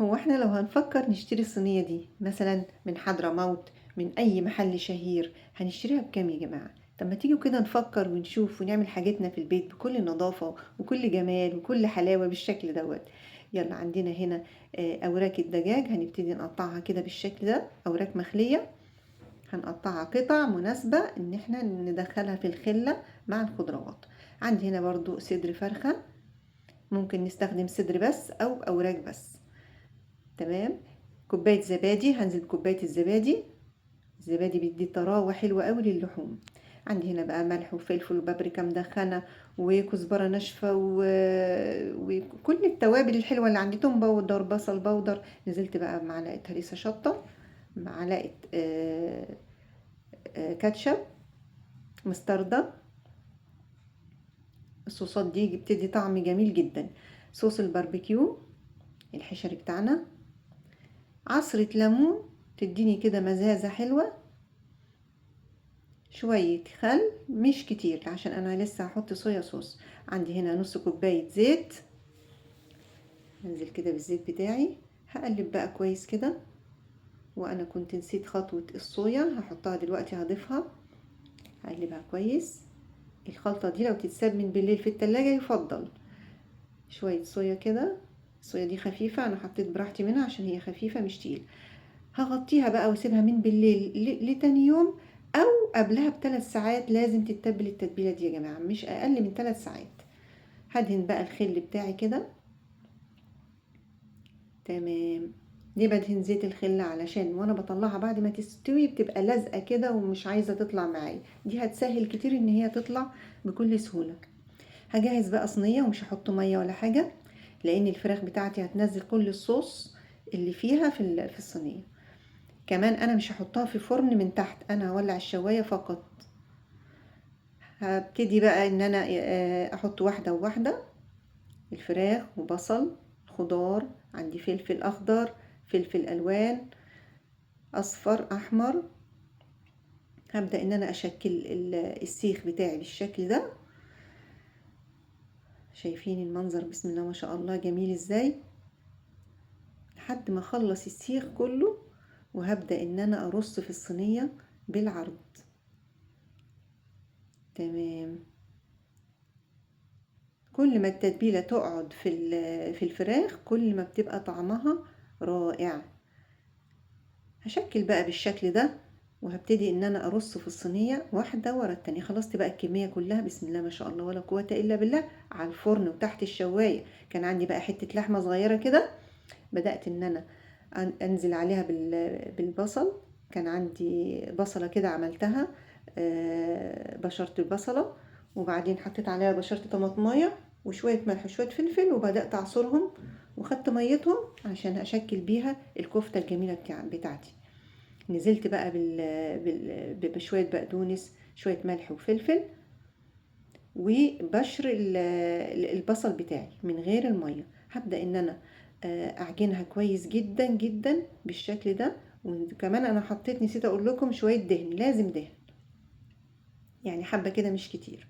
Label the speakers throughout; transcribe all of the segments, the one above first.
Speaker 1: هو احنا لو هنفكر نشتري الصينية دي مثلا من حضرموت، من اي محل شهير، هنشتريها بكام يا جماعة؟ طب ما تيجوا كده نفكر ونشوف ونعمل حاجتنا في البيت بكل نظافة وكل جمال وكل حلاوة بالشكل دوت. يلا عندنا هنا اوراق الدجاج، هنبتدي نقطعها كده بالشكل ده، اوراق مخلية. هنقطعها قطع مناسبة ان احنا ندخلها في الخلة مع الخضروات. عندي هنا برضو صدر فرخة، ممكن نستخدم صدر بس او اوراق بس. تمام. كوباية زبادي، هنزل بكوباية الزبادي. الزبادي بيدي طراوة حلوة قوي للحوم. عندي هنا بقى ملح وفلفل وبابريكا مدخنة وكزبرة ناشفة وكل التوابل الحلوة اللي عندي، توم بودر، بصل بودر. نزلت بقى بمعلقة هريسة شطة، معلقة كاتشب، مستردة. الصوصات دي بتدي طعم جميل جدا. صوص الباربيكيو الحشري بتاعنا، عصرة ليمون تديني كده مزازة حلوة، شوية خل مش كتير عشان انا لسه هحط صويا صوص. عندي هنا نص كوباية زيت، انزل كده بالزيت بتاعي. هقلب بقى كويس كده، وانا كنت نسيت خطوة الصويا، هحطها دلوقتي هضيفها. هقلبها كويس. الخلطة دي لو تتساب من بالليل في التلاجة يفضل. شوية صويا كده، الصويا دي خفيفة، انا حطيت براحتي منها عشان هي خفيفة مش تقيل. هغطيها بقى واسيبها من بالليل لتاني يوم، او قبلها ب3 ساعات. لازم تتبل التتبيله دي يا جماعه، مش اقل من 3 ساعات. هدهن بقى الخل بتاعي كده. تمام. ليه بدهن زيت الخل؟ علشان وانا بطلعها بعد ما تستوي بتبقى لازقه كده ومش عايزه تطلع معايا. دي هتسهل كتير ان هي تطلع بكل سهوله. هجهز بقى صينيه ومش هحط ميه ولا حاجه، لان الفراخ بتاعتي هتنزل كل الصوص اللي فيها في الصينيه. كمان انا مش هحطها في فرن من تحت، انا هولع الشوايه فقط. هبتدي بقى ان انا احط واحده وواحده الفراخ وبصل، خضار. عندي فلفل اخضر، فلفل الوان، اصفر، احمر. هبدا ان انا اشكل السيخ بتاعي بالشكل ده. شايفين المنظر؟ بسم الله ما شاء الله جميل ازاي. لحد ما اخلص السيخ كله، وهبدا ان انا ارص في الصينيه بالعرض. تمام. كل ما التتبيلة تقعد في الفراخ كل ما بتبقى طعمها رائع. هشكل بقى بالشكل ده، وهبتدي ان انا ارص في الصينية واحدة ورا التانية. خلصت بقى الكمية كلها، بسم الله ما شاء الله ولا قوة الا بالله، على الفرن وتحت الشواية. كان عندي بقى حتة لحمة صغيرة كده، بدأت ان انا انزل عليها بالبصل. كان عندي بصلة كده عملتها، بشرت البصلة، وبعدين حطيت عليها بشرت طماطمايه وشوية ملح وشوية فلفل، وبدأت أعصرهم وخدت ميتهم عشان أشكل بيها الكفتة الجميلة بتاعتي. نزلت بقى بشوية بقدونس، شوية ملح وفلفل، وبشر البصل بتاعي من غير المية. هبدأ ان انا اعجنها كويس جدا جدا بالشكل ده. وكمان انا حطيت، نسيت اقول لكم، شوية دهن، لازم دهن يعني حبة كده مش كتير.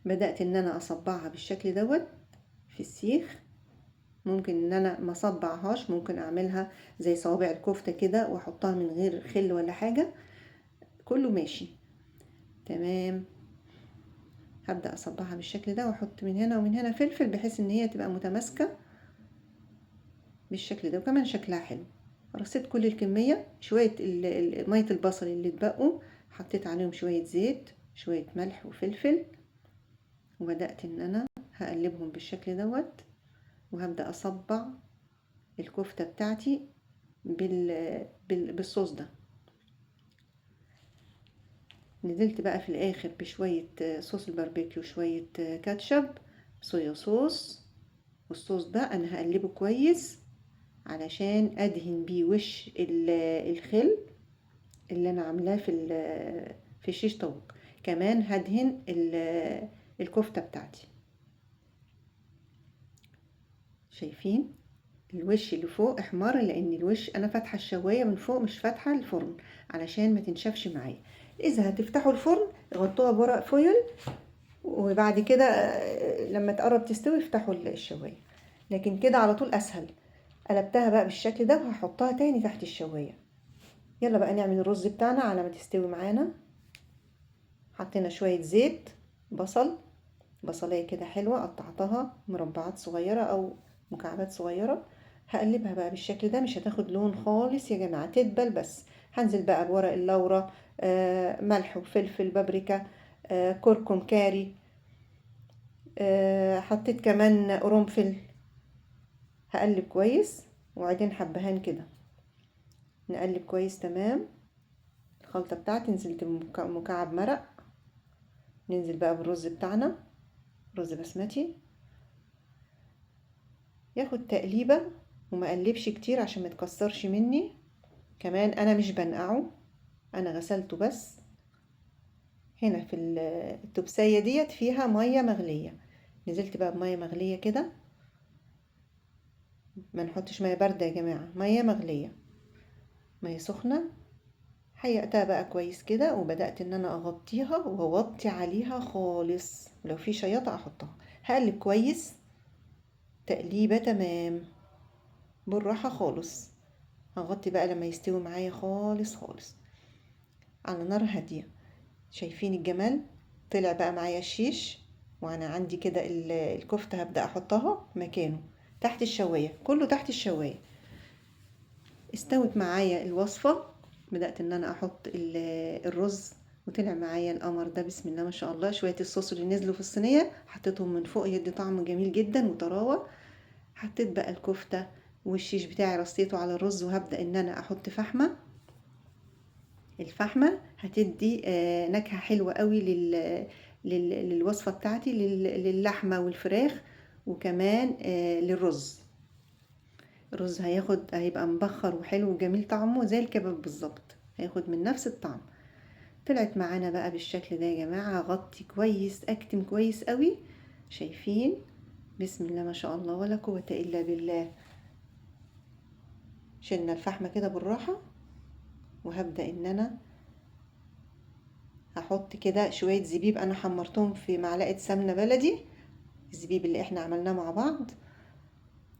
Speaker 1: بدأت ان انا اصبعها بالشكل دوت في السيخ. ممكن ان انا ما اصبعهاش، ممكن اعملها زي صوابع الكفتة كده واحطها من غير خل ولا حاجة، كله ماشي. تمام. هبدأ اصبعها بالشكل ده واحط من هنا ومن هنا فلفل بحيث ان هي تبقى متماسكة بالشكل ده، وكمان شكلها حلو. رصيت كل الكمية. شوية مية البصل اللي اتبقوا حطيت عليهم شوية زيت، شوية ملح وفلفل، وبدأت ان انا هقلبهم بالشكل دوت. وهبدأ اصبع الكفتة بتاعتي بالصوص ده. نزلت بقى في الاخر بشوية صوص الباربيكيو، شوية كاتشب، صويا صوص. والصوص ده انا هقلبه كويس علشان ادهن بيه وش الخل اللي انا عاملاه في الشيش طاووق. كمان هدهن الكفتة بتاعتي. شايفين الوش اللي فوق احمر؟ لان الوش انا فاتحه الشوايه من فوق مش فاتحه الفرن علشان ما تنشفش معايا. اذا هتفتحوا الفرن غطوها بورق فويل، وبعد كده لما تقرب تستوي افتحوا الشوايه. لكن كده على طول اسهل. قلبتها بقى بالشكل ده وهحطها تاني تحت الشواية. يلا بقى نعمل الرز بتاعنا على ما تستوي معانا. حطينا شوية زيت، بصلية كده حلوة قطعتها مربعات صغيرة او مكعبات صغيرة. هقلبها بقى بالشكل ده، مش هتاخد لون خالص يا جماعة، تدبل بس. هنزل بقى بورق اللورة، ملح وفلفل بابريكا، كركم كاري، حطيت كمان قرنفل. هقلب كويس وبعدين حبهان كده، نقلب كويس تمام. الخلطة بتاعتي نزلت بمكعب مرق. ننزل بقى بالرز بتاعنا، رز بسمتي، ياخد تقليبة وما اقلبش كتير عشان ما يتكسرش مني. كمان انا مش بنقعه، انا غسلته بس. هنا في التبسية ديت فيها مية مغلية، نزلت بقى بمية مغلية كده. ما نحطش مية باردة يا جماعة، مية مغلية، مية سخنة. حيقتها بقى كويس كده وبدأت ان انا اغطيها واوطي عليها خالص، ولو في شياطة احطها. هقلب كويس تقليبة تمام بالراحة خالص. هغطي بقى لما يستوي معايا خالص خالص على نار هادية. شايفين الجمال؟ طلع بقى معايا الشيش. وانا عندي كده الكفتة هبدأ احطها مكانه تحت الشواية، كله تحت الشواية. استوت معايا الوصفة، بدأت ان انا احط الرز وطلع معايا القمر ده، بسم الله ما شاء الله. شوية الصوص اللي نزلوا في الصينية حطيتهم من فوق، يدي طعم جميل جدا وطراوة. حطيت بقى الكفتة والشيش بتاعي، رصيته على الرز، وهبدأ ان انا احط فحمة. الفحمة هتدي نكهة حلوة قوي للوصفة بتاعتي، للحمة والفراخ، وكمان للرز. الرز هيبقى مبخر وحلو وجميل، طعمه زي الكباب بالظبط، هياخد من نفس الطعم. طلعت معانا بقى بالشكل ده يا جماعة. غطي كويس، اكتم كويس قوي. شايفين؟ بسم الله ما شاء الله ولا قوة الا بالله. شلنا الفحمة كده بالراحة، وهبدأ ان انا هحط كده شوية زبيب انا حمرتهم في معلقة سمنة بلدي، الزبيب اللي احنا عملناه مع بعض.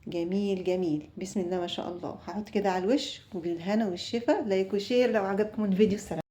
Speaker 1: جميل جميل، بسم الله ما شاء الله. هحط كده على الوش، وبالهنا والشفا. لايك وشير لو عجبكم الفيديو. سلام.